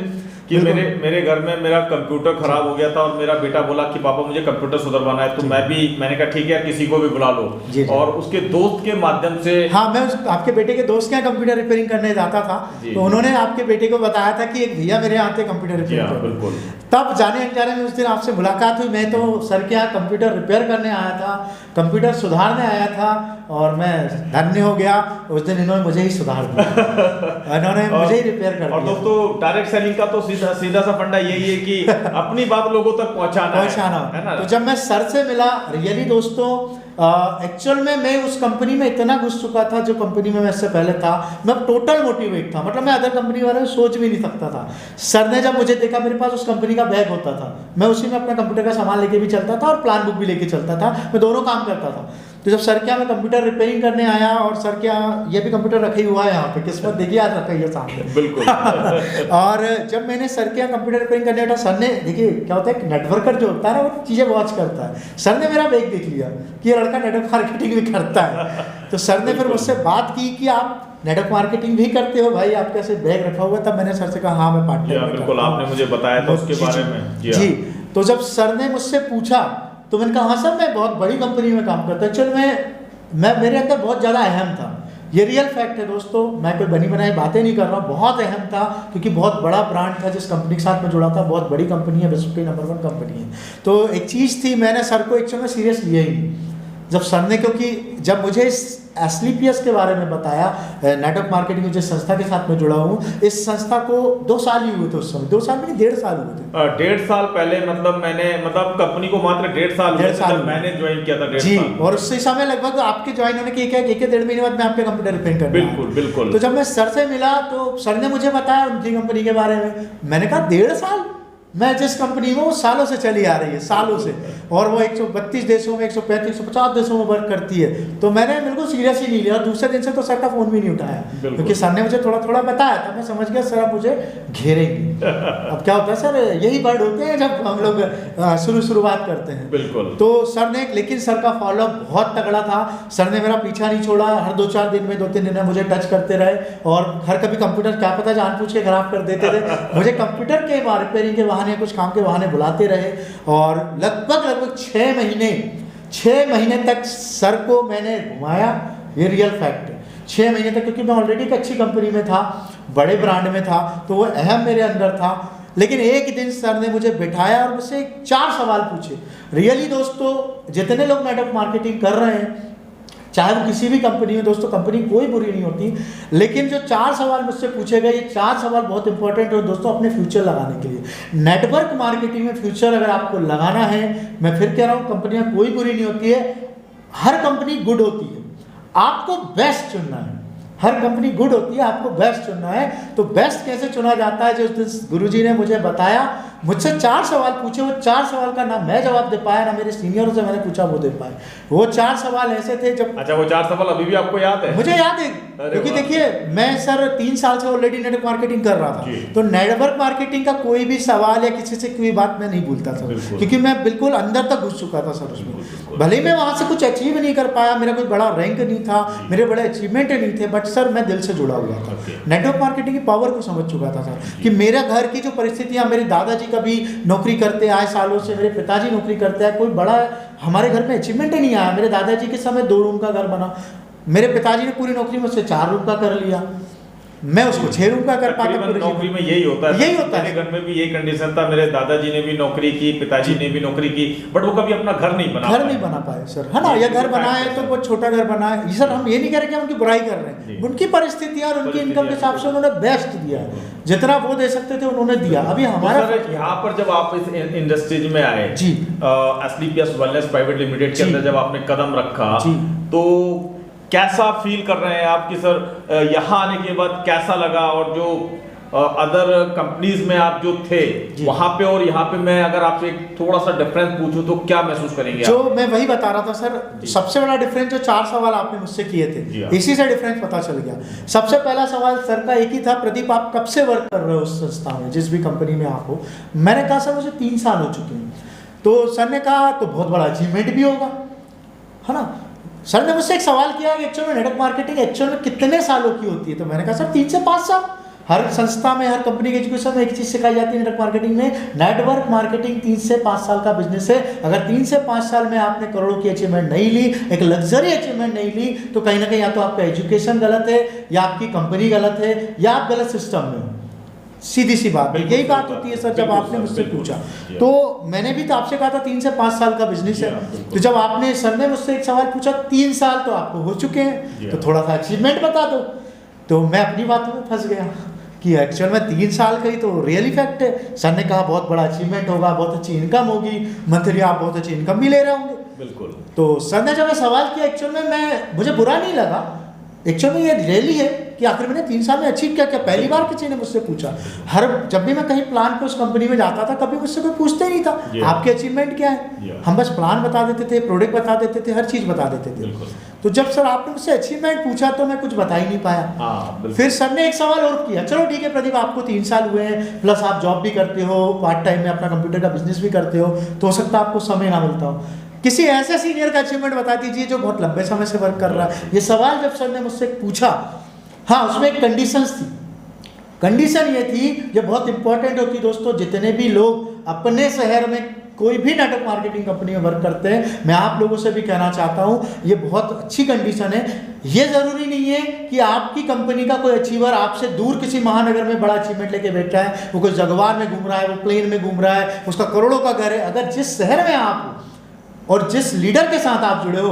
कि मेरे घर में मेरा कंप्यूटर खराब हो गया था और मेरा बेटा बोला कि पापा मुझे कंप्यूटर सुधरवाना है, तो मैंने कहा ठीक है यार, किसी को भी बुला लो। और उसके दोस्त के माध्यम से, हाँ, मैं आपके बेटे के दोस्त के यहाँ कंप्यूटर रिपेयरिंग करने जाता था, तो उन्होंने आपके बेटे को बताया था कि एक भैया मेरे यहाँ पे कंप्यूटर रिपेयरिंग, बिल्कुल। तब जाने अनजाने में उस दिन आपसे मुलाकात हुई। मैं तो सर के यहाँ कंप्यूटर रिपेयर करने आया था, कंप्यूटर सुधारने आया था, और मैं धन्य हो गया। उस दिन इन्होंने मुझे ही सुधार दिया, इन्होंने मुझे ही रिपेयर कर दिया। और दोस्तों, डायरेक्ट सेलिंग का तो सीधा सा फंडा यही है कि अपनी बात लोगों तक पहुंचाना है ना। तो जब मैं सर से मिला, रियली दोस्तों, एक्चुअल में मैं उस कंपनी में इतना घुस चुका था, जो कंपनी में मैं इससे पहले था, मैं टोटल मोटिवेट था, मतलब मैं अदर कंपनी के बारे में सोच भी नहीं सकता था। सर ने जब मुझे देखा, मेरे पास उस कंपनी का बैग होता था, मैं उसी में अपना कंप्यूटर का सामान लेके भी चलता था और प्लान बुक भी लेके चलता था, मैं दोनों काम करता था। तो जब सर के यहाँ मैं कंप्यूटर रिपेयरिंग करने आया, और सर के यहाँ ये भी कंप्यूटर रखा ही हुआ है यहाँ पे, किस्मत देखिए आज रखा ही है सामने, बिल्कुल। और जब मैंने सर के यहाँ कंप्यूटर रिपेयरिंग करने आया, सर ने, देखिए क्या होता है, नेटवर्कर जो होता है ना, वो चीज़ें वॉच करता है। सर ने मेरा बैग देख लिया कि ये लड़का नेटवर्क मार्केटिंग भी करता है, तो सर ने फिर मुझसे बात की कि आप नेटवर्क मार्केटिंग भी करते हो भाई, आपके ऐसे बैग रखा हुआ। तब मैंने सर से कहा हाँ, मैं पार्टनर में बिल्कुल, आपने मुझे बताया था उसके बारे में। जी, तो जब सर ने मुझसे पूछा, तो मैंने कहा हाँ सर, मैं बहुत बड़ी कंपनी में काम करता हूँ। एक्चुअली मैं मेरे अंदर बहुत ज़्यादा अहम था, ये रियल फैक्ट है दोस्तों, मैं कोई बनी बनाई बातें नहीं कर रहा हूँ, बहुत अहम था, क्योंकि बहुत बड़ा ब्रांड था जिस कंपनी के साथ मैं जुड़ा था, बहुत बड़ी कंपनी है, विश्व की नंबर 1 कंपनी है। तो एक चीज़ थी, मैंने सर को एक्चुअली में सीरियस लिया ही नहीं। जब सर ने, क्योंकि जब मुझे इस एसलीपीएस के बारे में बताया, नेटवर्क मार्केटिंग जिस संस्था के साथ मैं जुड़ा हूँ, इस संस्था को 2 साल ही हुए थे उस समय, 2 साल में नहीं, 1.5 साल हुए थे। 1.5 साल पहले, मतलब कंपनी को मात्र 1.5 साल हुए थे जब मैंने ज्वाइन किया था। 1.5 जी, साल। और उसी समय लगभग आपके ज्वाइन होने के 1-1.5 महीने बाद मैं आपके कंप्यूटर रिपेयर करने आया। बिल्कुल बिल्कुल। तो जब मैं सर से मिला, तो सर ने मुझे बताया उनकी कंपनी के बारे में। मैंने कहा 1.5 साल, मैं जिस कंपनी में वो सालों से चली आ रही है, सालों से, और वो 132 देशों में, 135, 150 देशों में वर्क करती है, तो मैंने बिल्कुल सीरियस ही नहीं लिया। दूसरे दिन से तो सर का फोन भी नहीं उठाया, क्योंकि सर ने मुझे थोड़ा थोड़ा बताया था, मैं समझ गया सर अब मुझे घेरेंगे। अब क्या होता है सर, यही वर्ड होते हैं जब हम लोग शुरुआत करते हैं। बिल्कुल। तो सर ने, लेकिन सर का फॉलोअप बहुत तगड़ा था, सर ने मेरा पीछा नहीं छोड़ा, हर 2-4 दिन में, 2-3 दिन में मुझे टच करते रहे, और हर कभी कंप्यूटर क्या पता जान पूछ के खराब कर देते थे, मुझे कंप्यूटर के रिपेयरिंग के बहाने, कुछ काम के बहाने बुलाते रहे, और लगभग 6 महीने तक सर को मैंने घुमाया। ये रियल फैक्ट है, 6 महीने तक, क्योंकि मैं ऑलरेडी एक अच्छी कंपनी में था, बड़े ब्रांड में था, तो वो अहम मेरे अंदर था। लेकिन एक दिन सर ने मुझे बिठाया और मुझसे 4 सवाल पूछे। रियली दोस्तों, जितने लोग नेटवर्क मार्केटिंग कर रहे हैं, चाहे वो किसी भी कंपनी में, दोस्तों कंपनी कोई बुरी नहीं होती, लेकिन जो 4 सवाल मुझसे पूछे गए, ये 4 सवाल बहुत इंपॉर्टेंट है दोस्तों अपने फ्यूचर लगाने के लिए। नेटवर्क मार्केटिंग में फ्यूचर अगर आपको लगाना है, मैं फिर कह रहा हूँ, कंपनियां कोई बुरी नहीं होती है, हर कंपनी गुड होती है, आपको बेस्ट चुनना है। हर कंपनी गुड होती है, आपको बेस्ट चुनना है। तो बेस्ट कैसे चुना जाता है, जो उस दिन गुरुजी ने मुझे बताया, मुझसे 4 सवाल पूछे, वो 4 सवाल का ना मैं जवाब दे पाया, ना मेरे सीनियरों से मैंने पूछा वो दे पाए। वो 4 सवाल ऐसे थे जब, अच्छा, वो 4 सवाल अभी भी आपको याद है? मुझे याद है, क्योंकि देखिए मैं सर 3 साल से ऑलरेडी नेटवर्क मार्केटिंग कर रहा था, तो नेटवर्क मार्केटिंग का कोई भी सवाल या किसी से कोई बात मैं नहीं भूलता था, क्योंकि मैं बिल्कुल अंदर तक घुस चुका था सर उसमें। भले ही मैं वहाँ से कुछ अचीव नहीं कर पाया, मेरा कोई बड़ा रैंक नहीं था, मेरे बड़े अचीवमेंट नहीं थे, बट सर मैं दिल से जुड़ा हुआ था, नेटवर्क मार्केटिंग की पावर को समझ चुका था सर, कि मेरे घर की जो परिस्थितियाँ, मेरे दादाजी कभी नौकरी करते आए सालों से, मेरे पिताजी नौकरी करते आए, कोई बड़ा हमारे घर में अचीवमेंट ही नहीं आया। मेरे दादाजी के समय 2 रूम का घर बना, मेरे पिताजी ने पूरी नौकरी में उससे 4 रूम का कर लिया, मैं उसको 6 रूम का कर पाता। नौकरी में यही होता है, यही होता है। मेरे घर में भी यही कंडीशन था, मेरे दादाजी ने भी नौकरी की, पिताजी ने भी नौकरी की, बट वो कभी अपना घर नहीं बना पाए सर, है ना। या घर बनाए तो वो छोटा घर बनाए, सर हम ये नहीं कह रहे कि हम उनकी बुराई कर रहे हैं, उनकी परिस्थितियां और उनकी इनकम के हिसाब से उन्होंने बेस्ट दिया, जितना वो दे सकते थे उन्होंने दिया। अभी हमारा यहाँ पर जब आप इस इंडस्ट्रीज में आए जी, एसलीपीएस वेलनेस प्राइवेट लिमिटेड के अंदर जब आपने कदम रखा, तो कैसा फील कर रहे हैं आप कि सर यहाँ आने के बाद कैसा लगा, और जो अदर कंपनीज में आप जो थे वहां पे और यहाँ पे, मैं अगर आपसे थोड़ा सा डिफरेंस पूछूं तो क्या महसूस करेंगे? जो मैं वही बता रहा था सर, सबसे बड़ा डिफरेंस जो 4 सवाल आपने मुझसे किए थे, इसी से डिफरेंस पता चल गया। सबसे पहला सवाल सर का एक ही था, प्रदीप आप कब से वर्क कर रहे हो उस संस्था में, जिस भी कंपनी में आप हो? मैंने कहा सर मुझे 3 साल हो चुके हैं। तो सर ने कहा तो बहुत बड़ा अचीवमेंट भी होगा, है ना। सर ने मुझसे एक सवाल किया कि एक्चुअल में नेटवर्क मार्केटिंग एक्चुअल में कितने सालों की होती है? तो मैंने कहा सर 3 से 5 साल। हर संस्था में, हर कंपनी के एजुकेशन में एक चीज़ सिखाई जाती है नेटवर्क मार्केटिंग में। नेटवर्क मार्केटिंग 3 से 5 साल का बिजनेस है। अगर 3 से 5 साल में आपने करोड़ों की अचीवमेंट नहीं ली, एक लग्जरी अचीवमेंट नहीं ली, तो कहीं ना कहीं या तो आपका एजुकेशन गलत है, या आपकी कंपनी गलत है, या आप गलत सिस्टम में हो। सीधी सी बात है, यही बात होती है सर। जब आपने मुझसे पूछा तो मैंने भी तो आपसे कहा था 3 से 5 साल का बिजनेस है। तो जब आपने सर ने मुझसे एक सवाल पूछा 3 साल तो आपको हो चुके हैं, तो थोड़ा सा अचीवमेंट बता दो, तो मैं अपनी बातों में फंस गया कि एक्चुअल में 3 साल का ही तो रियल इफेक्ट है। सर ने कहा बहुत बड़ा अचीवमेंट होगा, बहुत अच्छी इनकम होगी, मंथली आप बहुत अच्छी इनकम भी ले रहे होंगे। बिल्कुल। तो सर ने जब सवाल किया, एक्चुअल में मुझे बुरा नहीं लगा। एक्चुअल में ये रियली है कि आखिर मैंने 3 साल में अचीव क्या क्या। पहली बार किसी ने मुझसे पूछा। जब भी मैं कहीं प्लान पे उस कंपनी में जाता था, कभी मुझसे कोई पूछता ही नहीं था आपके अचीवमेंट क्या है। हम बस प्लान बता देते थे, प्रोडक्ट बता देते थे, हर चीज़ बता देते थे। तो जब सर आपने मुझसे अचीवमेंट पूछा तो मैं कुछ बता ही नहीं पाया। फिर सर ने एक सवाल और किया, चलो ठीक है प्रदीप, आपको 3 साल हुए हैं, प्लस आप जॉब भी करते हो, पार्ट टाइम में अपना कंप्यूटर का बिजनेस भी करते हो, तो हो सकता है आपको समय ना मिलता हो। किसी ऐसे सीनियर का अचीवमेंट बता दीजिए जो बहुत लंबे समय से वर्क कर रहा है। ये सवाल जब सर ने मुझसे पूछा, हाँ उसमें एक कंडीशंस थी। कंडीशन ये थी, ये बहुत इंपॉर्टेंट होती दोस्तों, जितने भी लोग अपने शहर में कोई भी नेटवर्क मार्केटिंग कंपनी में वर्क करते हैं, मैं आप लोगों से भी कहना चाहता हूँ, ये बहुत अच्छी कंडीशन है। ये ज़रूरी नहीं है कि आपकी कंपनी का कोई अचीवर आपसे दूर किसी महानगर में बड़ा अचीवमेंट लेके बैठा है, वो कोई जगवार में घूम रहा है, वो प्लेन में घूम रहा है, उसका करोड़ों का घर है। अगर जिस शहर में आप हो और जिस लीडर के साथ आप जुड़े हो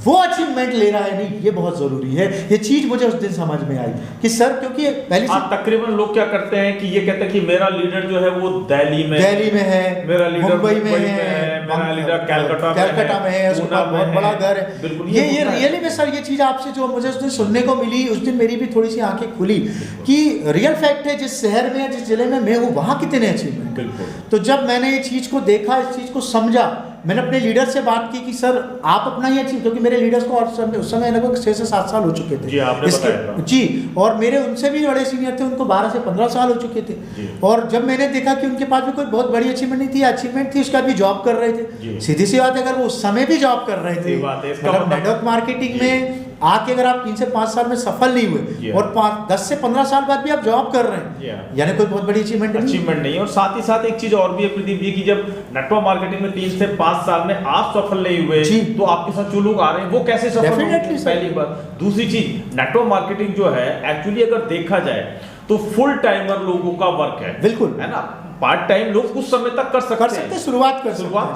वो अचीवमेंट ले रहा है, नहीं, ये बहुत जरूरी है। ये चीज मुझे उस दिन समझ में आई कि सर, क्योंकि पहले तकरीबन लोग क्या करते हैं कि ये कहते हैं कि मेरा लीडर जो है वो दिल्ली में है, मेरा लीडर मुंबई में है, मेरा लीडर कलकत्ता में है, उसका बहुत बड़ा घर है। ये रियली में सर, ये चीज आपसे जो मुझे उस दिन सुनने को मिली, उस दिन मेरी भी थोड़ी सी आंखें खुली कि रियल फैक्ट है, जिस शहर में, जिस जिले में मैं हूँ, वहाँ कितने अचीवमेंट। तो जब मैंने ये चीज को देखा, इस चीज को समझा, मैंने अपने लीडर से बात की कि सर आप अपना ही अचीव, क्योंकि मेरे लीडर्स को उस समय लगभग 6 से 7 साल हो चुके थे जी, और मेरे उनसे भी बड़े सीनियर थे, उनको 12 से 15 साल हो चुके थे। और जब मैंने देखा कि उनके पास भी कोई बहुत बड़ी अचीवमेंट नहीं थी, अचीवमेंट थी, उसका भी जॉब कर रहे थे। सीधी सी बात है, अगर वो उस समय भी जॉब कर रहे थे, मतलब नेटवर्क मार्केटिंग में आके अगर आप 3 से 5 साल में सफल नहीं हुए और 10 से 15 साल बाद भी आप जॉब कर रहे हैं, यानी कोई बहुत बड़ी अचीवमेंट नहीं। और साथ ही साथ एक चीज और भी है प्रदीप जी, कि जब नेटवर्क मार्केटिंग में 3 से 5 साल में आप सफल नहीं हुए, तो आपके साथ जो लोग आ रहे हैं वो कैसे सफल होंगे, पहली बात। दूसरी चीज, नेटवर्क मार्केटिंग जो है एक्चुअली अगर देखा जाए तो फुल टाइमर लोगों का वर्क है, बिल्कुल, है ना। पार्ट टाइम लोग कुछ समय तक कर सकते हैं, शुरुआत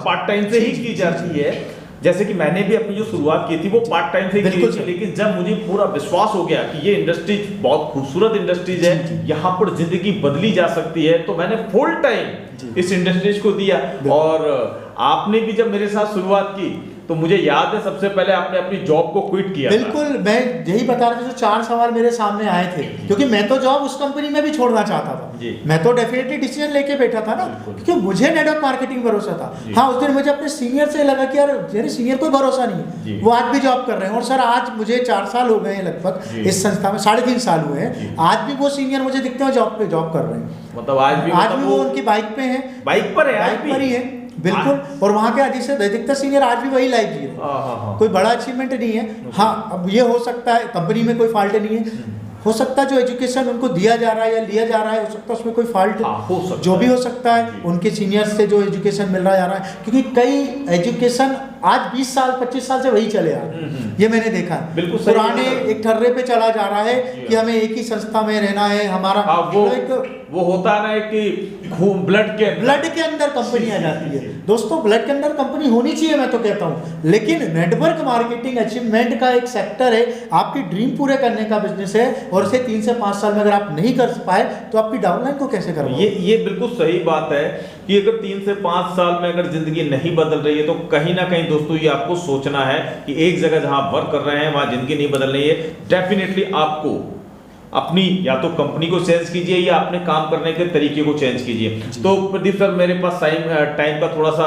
पार्ट टाइम से ही की जाती है। जैसे कि मैंने भी अपनी जो शुरुआत की थी वो पार्ट टाइम से की थी, लेकिन जब मुझे पूरा विश्वास हो गया कि ये इंडस्ट्री बहुत खूबसूरत इंडस्ट्रीज है, यहाँ पर जिंदगी बदली जा सकती है, तो मैंने फुल टाइम इस इंडस्ट्रीज को दिया। और आपने भी जब मेरे साथ शुरुआत की तो मुझे याद है सबसे पहले आपने अपनी जॉब को क्विट किया। बिल्कुल, मैं यही बता रहा था, जो 4 सवाल मेरे सामने आए थे, क्योंकि मैं तो जॉब उस कंपनी में भी छोड़ना चाहता था। मैं तो डेफिनेटली डिसीजन लेके बैठा था ना, क्योंकि मुझे नेटवर्क मार्केटिंग भरोसा था। हाँ, उस दिन मुझे अपने सीनियर से लगा कि यार मेरे सीनियर को भरोसा नहीं है, वो आज भी जॉब कर रहे हैं। और सर आज मुझे 4 साल हो गए हैं लगभग इस संस्था में, 3.5 साल हुए हैं। आज भी वो सीनियर मुझे दिखते हैं जॉब कर रहे हैं, मतलब आज भी वो उनकी बाइक पे है, बाइक पर ही है, बिल्कुल। और वहाँ के अधिकतर सीनियर आज भी वही लाइफ जी रहे हैं, कोई बड़ा अचीवमेंट नहीं है। हाँ, अब ये हो सकता है कंपनी में कोई फॉल्ट नहीं है, हो सकता है जो एजुकेशन उनको दिया जा रहा है या लिया जा रहा है, हो सकता है उसमें कोई फॉल्ट हो सकता जो भी हो सकता है, उनके सीनियर से जो एजुकेशन मिल रहा जा रहा है, क्योंकि कई एजुकेशन आज 20 साल 25 साल से वही चले आ रहे हैं, ये मैंने देखा है। बिल्कुल पुराने एक ठर्रे पे चला जा रहा है कि हमें एक ही संस्था में रहना है, हमारा वो होता है ना कि ब्लड के अंदर कंपनी आ जाती है। दोस्तों, ब्लड के अंदर कंपनी होनी चाहिए, मैं तो कहता हूँ, लेकिन नेटवर्क मार्केटिंग अचीवमेंट का एक सेक्टर है, आपकी ड्रीम पूरे करने का बिजनेस है, और इसे 3 से 5 साल में अगर आप नहीं कर पाए तो आपकी डाउनलाइन को कैसे करोगे। ये बिल्कुल सही बात है कि अगर 3 से 5 साल में अगर जिंदगी नहीं बदल रही है तो कहीं ना कहीं दोस्तों ये आपको सोचना है कि एक जगह जहां आप वर्क कर रहे हैं वहां जिंदगी नहीं बदल रही है। डेफिनेटली आपको अपनी या तो कंपनी को चेंज कीजिए या अपने काम करने के तरीके को चेंज कीजिए। तो प्रदीप सर, मेरे पास टाइम का थोड़ा सा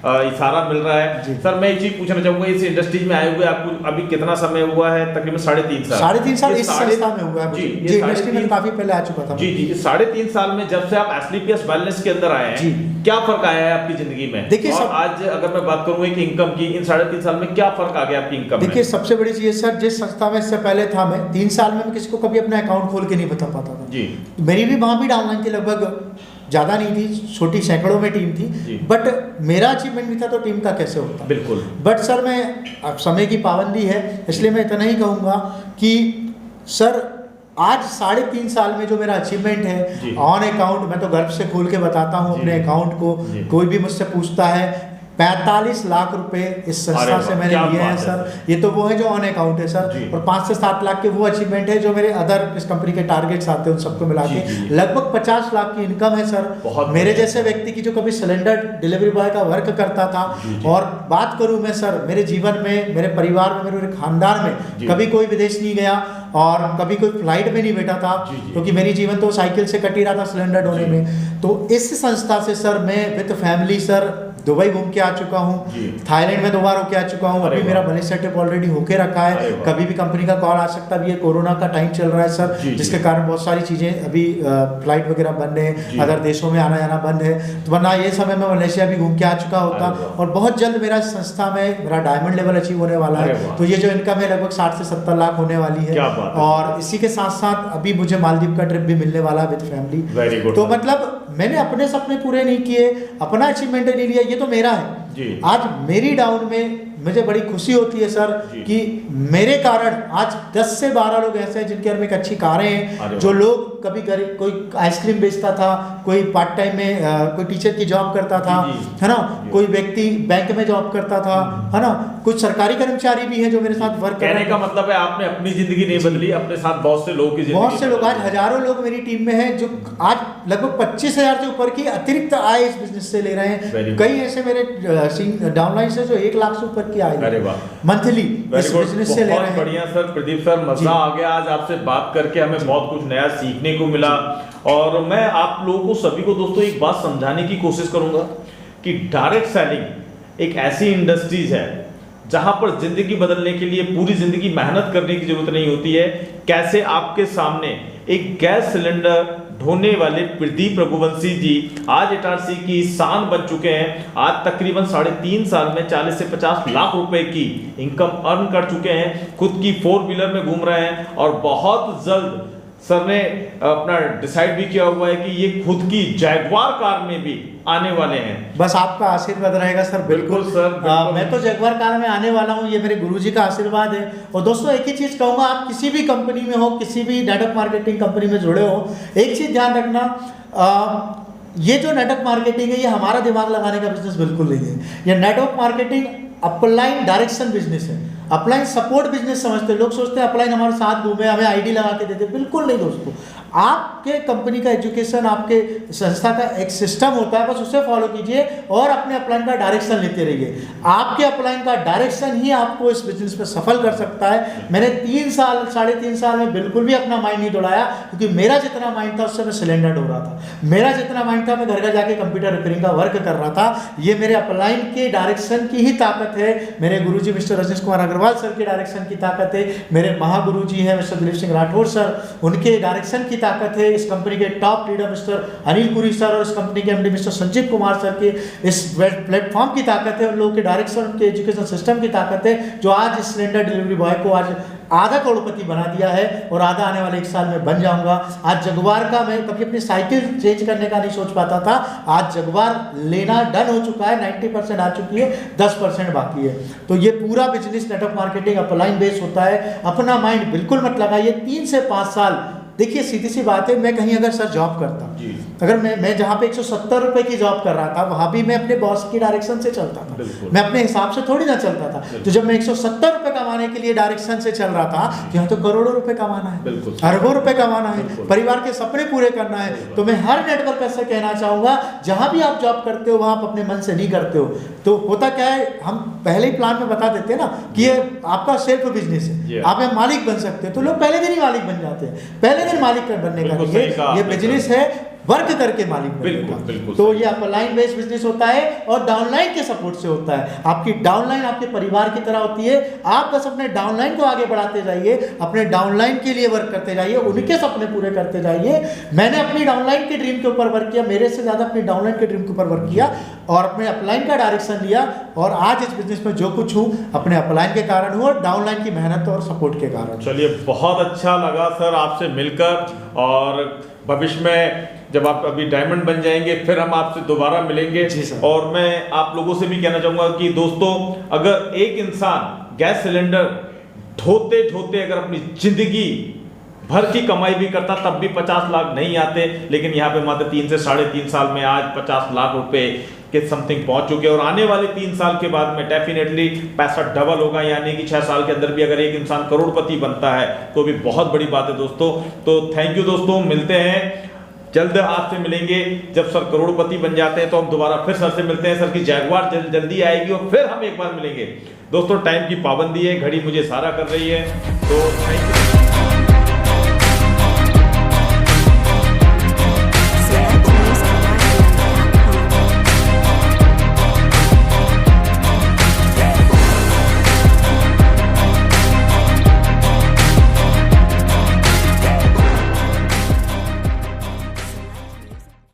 इशारा मिल रहा है। सर मैं एक चीज पूछना चाहूंगा, इस इंडस्ट्रीज में आए हुए आपको अभी कितना समय हुआ है? तकरीबन 3.5 साल। 3.5 साल इस संस्था में हुआ है जी, इंडस्ट्री में काफी पहले आ चुका था जी। 3.5 साल में जब से आप एसलीपीएस वेलनेस के अंदर आए हैं, क्या फर्क आया है आपकी जिंदगी में? देखिए और आज अगर मैं बात करूं एक इनकम की, इन 3.5 साल में क्या फर्क आ गया आपकी इनकम में? देखिए सबसे बड़ी चीज सर, जिस संस्था में इससे पहले था मैं 3 साल में किसी को कभी अपना अकाउंट खोल के नहीं बता पाता था जी। मेरी भी वहां भी डाउनलाइन की लगभग ज़्यादा नहीं थी, छोटी सैकड़ों में टीम थी, बट मेरा अचीवमेंट भी था तो टीम का कैसे होता। बिल्कुल। बट सर मैं, अब समय की पाबंदी है इसलिए मैं इतना ही कहूँगा कि सर आज 3.5 साल में जो मेरा अचीवमेंट है ऑन अकाउंट, मैं तो गर्व से खोल के बताता हूँ अपने अकाउंट को, कोई भी मुझसे पूछता है 45 लाख रुपए इस संस्था से मैंने लिए हैं सर। ये तो वो है जो ऑन अकाउंट है सर, और 5 से 7 लाख के वो अचीवमेंट है जो मेरे अदर इस कंपनी के टारगेट्स आते हैं उन सबको मिला के लगभग 50 लाख की इनकम है सर। मेरे जैसे व्यक्ति की जो कभी सिलेंडर डिलीवरी बॉय का वर्क करता था, और बात करूं मैं सर, मेरे जीवन में, मेरे परिवार में, मेरे खानदान में कभी कोई विदेश नहीं गया और कभी कोई फ्लाइट में नहीं बैठा था, क्योंकि मेरी जीवन तो साइकिल से कट ही रहा था सिलेंडर ढोने में। तो इस संस्था से सर मैं विद फैमिली सर दुबई घूम के आ चुका हूँ, थाईलैंड में 2 बार होके आ चुका हूँ, अभी मेरा मनी सेटअप ऑलरेडी होके रखा है, कभी भी कंपनी का कॉल आ सकता है। ये कोरोना का टाइम चल रहा है सर, जिसके कारण बहुत सारी चीजें अभी फ्लाइट वगैरह बंद है, अदर देशों में आना जाना बंद है, तो वरना ये समय में मलेशिया भी घूम के आ चुका होता। और बहुत जल्द मेरा संस्था में मेरा डायमंड लेवल अचीव होने वाला है, तो ये जो इनकम है लगभग 60 से 70 लाख होने वाली है। और इसी के साथ साथ अभी मुझे मालदीव का ट्रिप भी मिलने वाला है विद फैमिली। तो मतलब मैंने अपने सपने पूरे नहीं किए, अपना अचीवमेंट नहीं लिया, ये तो मेरा है। आज मेरी डाउन में मुझे बड़ी खुशी होती है सर कि मेरे कारण आज 10 से 12 लोग ऐसे हैं जिनके घर में एक अच्छी कारें हैं, जो लोग कभी कोई आइसक्रीम बेचता था, कोई पार्ट टाइम में कोई टीचर की जॉब करता था, है ना, कोई व्यक्ति बैंक में जॉब करता था, है ना, कुछ सरकारी कर्मचारी भी है जो मेरे साथ वर्क करने का मतलब है आपने अपनी जिंदगी नहीं बदली, अपने साथ बहुत से लोग की जिंदगी, बहुत से लोग, आज हजारों लोग मेरी टीम में हैं जो आज लगभग 25,000 से ऊपर की अतिरिक्त आय इस बिजनेस से ले रहे हैं। कई ऐसे मेरे डाउनलाइन से जो 1 लाख से ऊपर की आय मंथली इस बिजनेस से ले रहे हैं। बढ़िया सर, प्रदीप सर, मजा आ गया आज आपसे बात करके, हमें बहुत कुछ नया सीखने को मिला। और मैं आप लोगों को सभी को दोस्तों एक बात समझाने की कोशिश करूंगा कि डायरेक्ट सेलिंग एक ऐसी इंडस्ट्रीज है जहां पर जिंदगी बदलने के लिए पूरी जिंदगी मेहनत करने की जरूरत नहीं होती है। कैसे आपके सामने एक गैस सिलेंडर ढोने वाले प्रदीप रघुवंशी जी आज इटारसी की शान बन चुके हैं। आज तकरीबन 3.5 साल में 40 से 50 लाख रुपए की इनकम अर्न कर चुके हैं, खुद की 4 व्हीलर में घूम रहे हैं, और बहुत जल्द सर ने अपना डिसाइड भी किया हुआ है कि ये खुद की जैगवार कार में भी आने वाले हैं। बस आपका आशीर्वाद रहेगा सर। बिल्कुल सर, मैं तो जैगवार कार में आने वाला हूँ, ये मेरे गुरुजी का आशीर्वाद है। और दोस्तों एक ही चीज कहूँगा, आप किसी भी कंपनी में हो, किसी भी नेटवर्क मार्केटिंग कंपनी में जुड़े हो, एक चीज ध्यान रखना, ये जो नेटवर्क मार्केटिंग है ये हमारा दिमाग लगाने का बिजनेस बिल्कुल नहीं है। ये network marketing upline direction business है, अपलाइन सपोर्ट बिजनेस समझते हैं लोग, सोचते हैं अपलाइन हमारे साथ घूमे, हमें आईडी लगा के देते, बिल्कुल नहीं दोस्तों। आपके कंपनी का एजुकेशन, आपके संस्था का एक सिस्टम होता है, बस उसे फॉलो कीजिए और अपने अपलाइन का डायरेक्शन लेते रहिए। आपके अपलाइन का डायरेक्शन ही आपको इस बिजनेस में सफल कर सकता है। मैंने 3.5 साल में बिल्कुल भी अपना माइंड नहीं दौड़ाया, क्योंकि मेरा जितना माइंड था उससे मैं सिलेंडर ढो रहा था, मेरा जितना माइंड था मैं घर घर जाके कंप्यूटर रिपेयरिंग का वर्क कर रहा था। ये मेरे अपलाइन के डायरेक्शन की ही ताकत है, मेरे गुरुजी मिस्टर रजनीश कुमार अग्रवाल सर के डायरेक्शन की ताकत है, मेरे महागुरु जी हैं मिस्टर दिलीप सिंह राठौर सर, उनके डायरेक्शन की ताकत है, इस कंपनी के top leader mister Anil Puri sir और इस कंपनी के MD mister Sanjeev Kumar sir के इस प्लेटफॉर्म की ताकत है, उन लोगों के डायरेक्शन, उनके एजुकेशन सिस्टम की ताकत है, जो आज इस सिलेंडर डिलीवरी बॉय को आज आधा करोड़पति बना दिया है, और आधा आने वाले 1 साल में बन जाऊंगा। आज जगुआर का, मैं कभी अपनी साइकिल चेंज करने का नहीं सोच पाता था, आज जगुआर लेना डन हो चुका है, 90% आ चुकी है, 10% बाकी है। तो ये पूरा business network marketing upline base होता है। अपना माइंड बिल्कुल मत लगाइए। 3 से 5 साल, देखिए सीधी सी बात है, मैं कहीं अगर सर जॉब करता, अगर मैं जहाँ पे 170 रुपए की जॉब कर रहा था, वहां भी मैं अपने बॉस की डायरेक्शन से चलता था, मैं अपने हिसाब से थोड़ी ना चलता था। तो जब मैं 170 रुपए कमाने के लिए डायरेक्शन से चल रहा था, तो यहाँ तो करोड़ों रुपए कमाना है, अरबों रुपए कमाना है, परिवार के सपने पूरे करना है। तो मैं हर नेटवर्कर से कहना चाहूंगा, जहां भी आप जॉब करते हो वहां आप अपने मन से नहीं करते हो, तो होता क्या है, हम पहले ही प्लान में बता देते हैं ना कि ये आपका सेल्फ बिजनेस है, आप यहाँ मालिक बन सकते हैं, तो लोग पहले दिन ही मालिक बन जाते हैं। पहले दिन मालिक बनने का ये बिजनेस है। वर्क करके मालिक बिल्कुल, बनेगा। बिल्कुल तो ये अपलाइन बेस्ड बिजनेस होता है और डाउनलाइन के सपोर्ट से होता है। आपकी डाउनलाइन आपके परिवार की तरह होती है, आप बस अपने डाउनलाइन को आगे बढ़ाते जाइए, अपने डाउनलाइन के लिए वर्क करते जाइए, उनके सपने पूरे करते जाइए। मैंने अपनी डाउनलाइन के ड्रीम के ऊपर वर्क किया, मेरे से ज़्यादा अपनी डाउनलाइन के ड्रीम के ऊपर वर्क किया और अपने अपलाइन का डायरेक्शन लिया, और आज इस बिजनेस में जो कुछ हूँ अपने अपलाइन के कारण हूँ और डाउनलाइन की मेहनत और सपोर्ट के कारण। चलिए, बहुत अच्छा लगा सर आपसे मिलकर, और भविष्य में जब आप अभी डायमंड बन जाएंगे फिर हम आपसे दोबारा मिलेंगे। और मैं आप लोगों से भी कहना चाहूँगा कि दोस्तों, अगर एक इंसान गैस सिलेंडर ढोते ढोते अगर अपनी जिंदगी भर की कमाई भी करता तब भी 50 लाख नहीं आते, लेकिन यहाँ पे मात्र 3 से 3.5 साल में आज 50 लाख रुपए के समथिंग पहुंच चुके हैं, और आने वाले 3 साल के बाद में डेफिनेटली पैसा डबल होगा, यानी कि 6 साल के अंदर भी अगर एक इंसान करोड़पति बनता है तो भी बहुत बड़ी बात है दोस्तों। तो थैंक यू दोस्तों, मिलते हैं जल्द, आपसे मिलेंगे जब सर करोड़पति बन जाते हैं तो हम दोबारा फिर सर से मिलते हैं। सर की जैगवार जल्दी आएगी और फिर हम एक बार मिलेंगे दोस्तों। टाइम की पाबंदी है, घड़ी मुझे इशारा कर रही है, तो थैंक यू।